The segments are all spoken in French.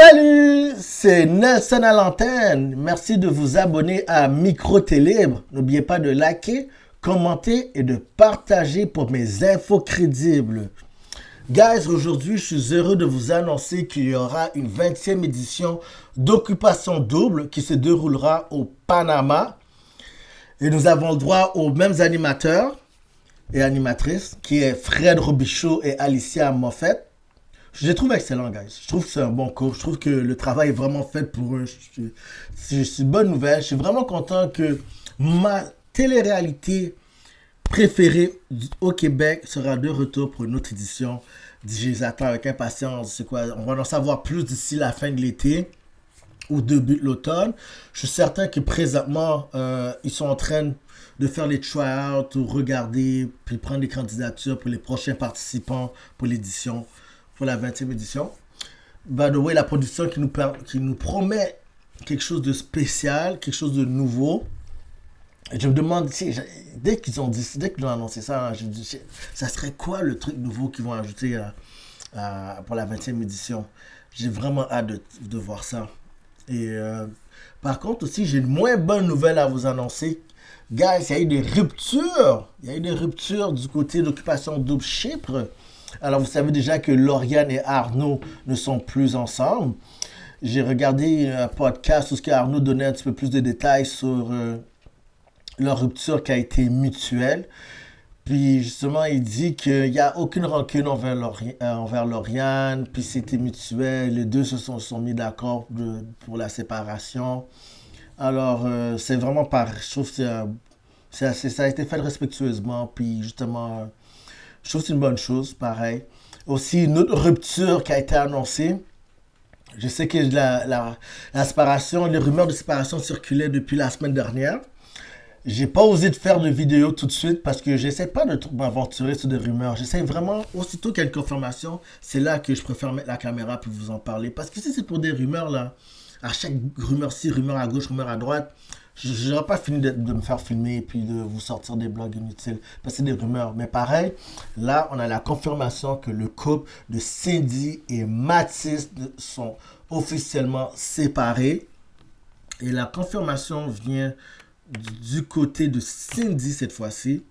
Salut, c'est Nelson à l'antenne. Merci de vous abonner à Micro Télibre. N'oubliez pas de liker, commenter et de partager pour mes infos crédibles. Guys, aujourd'hui, je suis heureux de vous annoncer qu'il y aura une 20e édition d'Occupation Double qui se déroulera au Panama. Et nous avons le droit aux mêmes animateurs et animatrices, qui est Fred Robichaud et Alicia Moffett. Je les trouve excellents, guys. Je trouve que c'est un bon cours. Je trouve que le travail est vraiment fait pour eux. C'est une bonne nouvelle. Je suis vraiment content que ma télé-réalité préférée au Québec sera de retour pour une autre édition. Je les attends avec impatience. C'est quoi? On va en savoir plus d'ici la fin de l'été ou début de l'automne. Je suis certain que présentement, ils sont en train de faire les try-outs ou regarder puis prendre les candidatures pour les prochains participants pour l'édition. Pour la 20e édition. By the way, la production qui nous promet quelque chose de spécial, quelque chose de nouveau. Et je me demande, dès qu'ils ont annoncé ça, je me dis, ça serait quoi le truc nouveau qu'ils vont ajouter pour la 20e édition? J'ai vraiment hâte de voir ça. Et par contre aussi, j'ai une moins bonne nouvelle à vous annoncer. Guys, il y a eu des ruptures. Il y a eu des ruptures du côté d'Occupation Double Chypre. Alors, vous savez déjà que Lauriane et Arnaud ne sont plus ensemble. J'ai regardé un podcast où Arnaud donnait un petit peu plus de détails sur leur rupture qui a été mutuelle. Puis, justement, il dit qu'il n'y a aucune rancune envers Lauriane. Puis, c'était mutuel. Les deux se sont mis d'accord pour la séparation. Alors, c'est vraiment je trouve que ça a été fait respectueusement. Puis, justement... Je trouve que c'est une bonne chose, pareil. Aussi, une autre rupture qui a été annoncée. Je sais que la séparation, les rumeurs de séparation circulaient depuis la semaine dernière. J'ai pas osé de faire de vidéo tout de suite parce que j'essaie pas de m'aventurer sur des rumeurs. J'essaie vraiment, aussitôt qu'il y a une confirmation, c'est là que je préfère mettre la caméra pour vous en parler. Parce que si c'est pour des rumeurs, là, à chaque rumeur-ci, rumeur à gauche, rumeur à droite, je n'aurais pas fini de me faire filmer et puis de vous sortir des blogs inutiles. Parce que c'est des rumeurs. Mais pareil, là, on a la confirmation que le couple de Cindy et Mathis sont officiellement séparés. Et la confirmation vient du côté de Cindy cette fois-ci.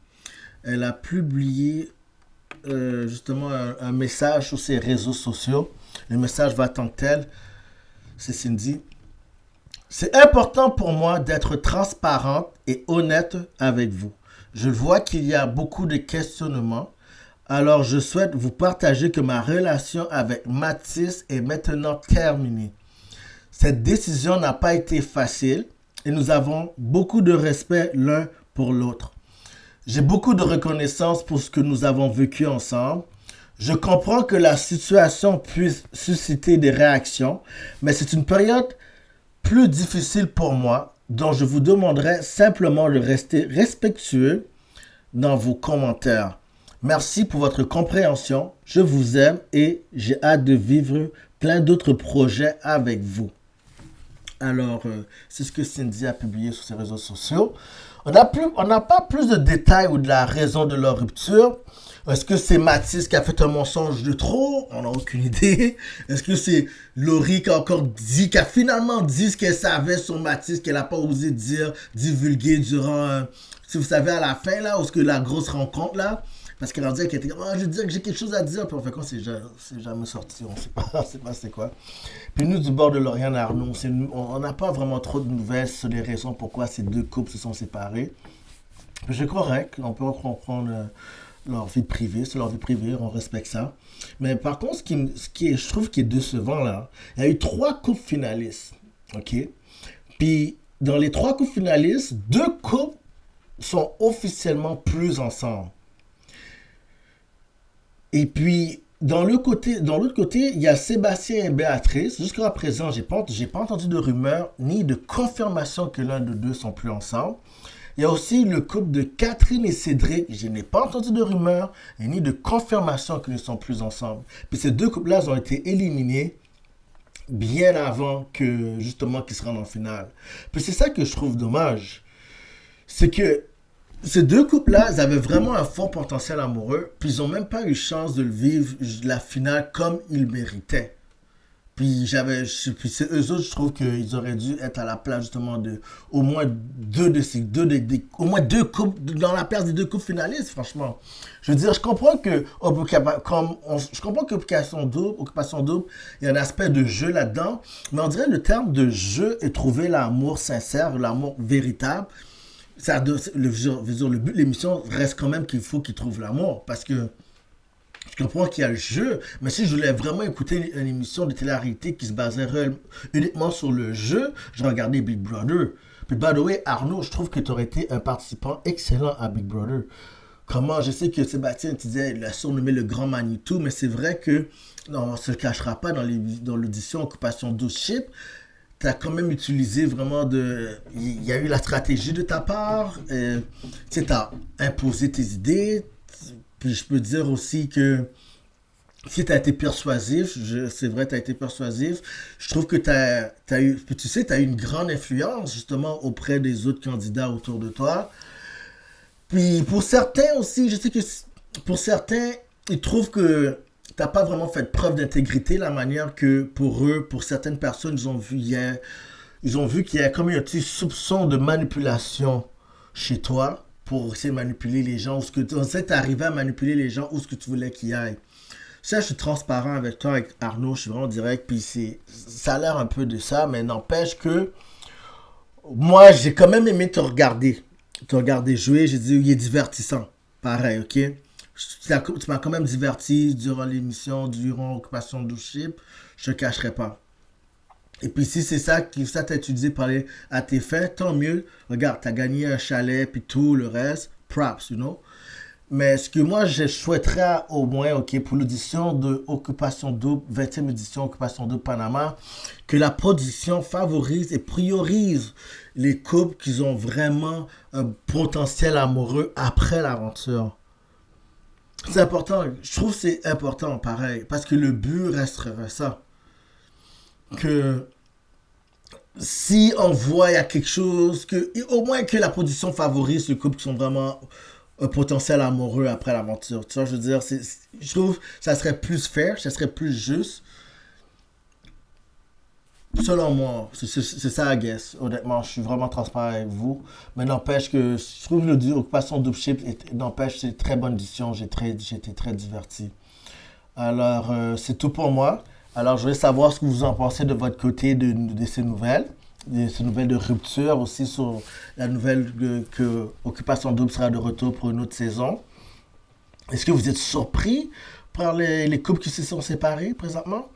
Elle a publié justement un message sur ses réseaux sociaux. Le message va tant que tel. C'est Cindy. C'est important pour moi d'être transparente et honnête avec vous. Je vois qu'il y a beaucoup de questionnements. Alors, je souhaite vous partager que ma relation avec Mathis est maintenant terminée. Cette décision n'a pas été facile et nous avons beaucoup de respect l'un pour l'autre. J'ai beaucoup de reconnaissance pour ce que nous avons vécu ensemble. Je comprends que la situation puisse susciter des réactions, mais c'est une période plus difficile pour moi, dont je vous demanderai simplement de rester respectueux dans vos commentaires. Merci pour votre compréhension. Je vous aime et j'ai hâte de vivre plein d'autres projets avec vous. Alors, c'est ce que Cindy a publié sur ses réseaux sociaux. On n'a pas plus de détails ou de la raison de leur rupture. Est-ce que c'est Mathis qui a fait un mensonge de trop? On n'a aucune idée. Est-ce que c'est Laurie qui a finalement dit ce qu'elle savait sur Mathis, qu'elle n'a pas osé divulguer durant, si vous savez, à la fin, là, où est-ce que la grosse rencontre, là, parce qu'elle a dit qu'elle était je veux dire que j'ai quelque chose à dire, puis en fait, quand c'est jamais sorti, on sait pas c'est quoi. Puis nous, du bord de Lauriane et Arnaud, on n'a pas vraiment trop de nouvelles sur les raisons pourquoi ces deux couples se sont séparés. Puis c'est correct, on peut comprendre leur vie privée, c'est leur vie privée, on respecte ça. Mais par contre, je trouve qui est décevant là, il y a eu 3 couples finalistes, ok? Puis dans les 3 couples finalistes, 2 couples sont officiellement plus ensemble. Et puis dans l'autre côté, il y a Sébastien et Béatrice. Jusqu'à présent, j'ai pas entendu de rumeurs ni de confirmation que l'un de deux sont plus ensemble. Il y a aussi le couple de Catherine et Cédric. Je n'ai pas entendu de rumeurs et ni de confirmation qu'ils ne sont plus ensemble. Puis ces 2 couples-là ont été éliminés bien avant que justement qu'ils se rendent en finale. Puis c'est ça que je trouve dommage. C'est que ces 2 couples-là, ils avaient vraiment un fort potentiel amoureux, puis ils n'ont même pas eu chance de le vivre, la finale, comme ils méritaient. Puis c'est eux autres, je trouve qu'ils auraient dû être à la place justement de au moins deux de ces au moins deux coupes dans la place des deux coupes finalistes, franchement. Je veux dire, je comprends que je comprends que Occupation Double, il y a un aspect de jeu là-dedans, mais on dirait le terme de jeu est trouver l'amour sincère, l'amour véritable. Le but de l'émission reste quand même qu'il faut qu'ils trouvent l'amour parce que je comprends qu'il y a le jeu, mais si je voulais vraiment écouter une émission de télé-réalité qui se basait uniquement sur le jeu, je regardais Big Brother. Puis, by the way, Arnaud, je trouve que tu aurais été un participant excellent à Big Brother. Comment, je sais que Sébastien te disait, il a surnommé le grand Manitou, mais c'est vrai que, non, on ne se le cachera pas dans l'audition Occupation 12 Chip, tu as quand même utilisé vraiment il y a eu la stratégie de ta part, tu as imposé tes idées, puis je peux dire aussi que si tu as été persuasif, c'est vrai, tu as été persuasif, je trouve que puis tu sais, tu as eu une grande influence justement auprès des autres candidats autour de toi. Puis pour certains aussi, je sais que pour certains, ils trouvent que t'as pas vraiment fait preuve d'intégrité, la manière que pour eux, pour certaines personnes, ils ont vu qu'il y a comme un petit soupçon de manipulation chez toi pour essayer de manipuler les gens. On sait que tu arrivé à manipuler les gens où ce que tu voulais qu'ils aillent. Ça, je suis transparent avec toi, avec Arnaud, je suis vraiment direct, puis ça a l'air un peu de ça, mais n'empêche que moi, j'ai quand même aimé te regarder jouer, j'ai dit, il est divertissant, pareil, ok? Tu m'as quand même diverti durant l'émission, durant Occupation Double Chip, je te cacherai pas. Et puis si c'est ça qui ça t'a utilisé pour aller à tes fins, tant mieux. Regarde, t'as gagné un chalet, puis tout le reste, props, you know? Mais ce que moi, je souhaiterais au moins, ok, pour l'audition de Occupation Double, 20e édition Occupation Double Panama, que la production favorise et priorise les couples qui ont vraiment un potentiel amoureux après l'aventure. C'est important, je trouve que c'est important pareil, parce que le but resterait ça. Que si on voit il y a quelque chose, au moins que la production favorise les couples qui sont vraiment un potentiel amoureux après l'aventure. Tu vois, je veux dire, je trouve que ça serait plus fair, ça serait plus juste. Selon moi, c'est ça, I guess. Honnêtement, je suis vraiment transparent avec vous. Mais n'empêche que je trouve le duo Occupation Double Chip, n'empêche, c'est une très bonne édition. J'ai été très diverti. Alors, c'est tout pour moi. Alors, je voulais savoir ce que vous en pensez de votre côté de ces nouvelles. Ces nouvelles de rupture aussi sur la nouvelle que Occupation Double sera de retour pour une autre saison. Est-ce que vous êtes surpris par les couples qui se sont séparés présentement?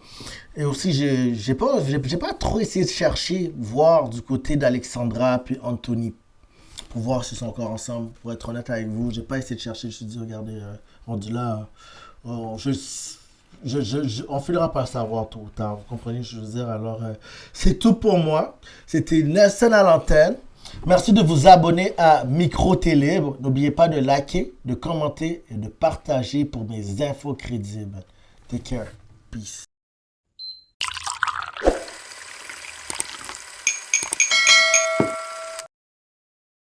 Et aussi, j'ai pas trop essayé de chercher, voir du côté d'Alexandra puis Anthony, pour voir s'ils sont encore ensemble. Pour être honnête avec vous, j'ai pas essayé de chercher. Je me suis dit, regardez, rendu là, on, on finira par savoir tôt ou tard. Vous comprenez ce que je veux dire? Alors, c'est tout pour moi. C'était Nelson à l'antenne. Merci de vous abonner à Micro Télébre. N'oubliez pas de liker, de commenter et de partager pour mes infos crédibles. Take care. Peace.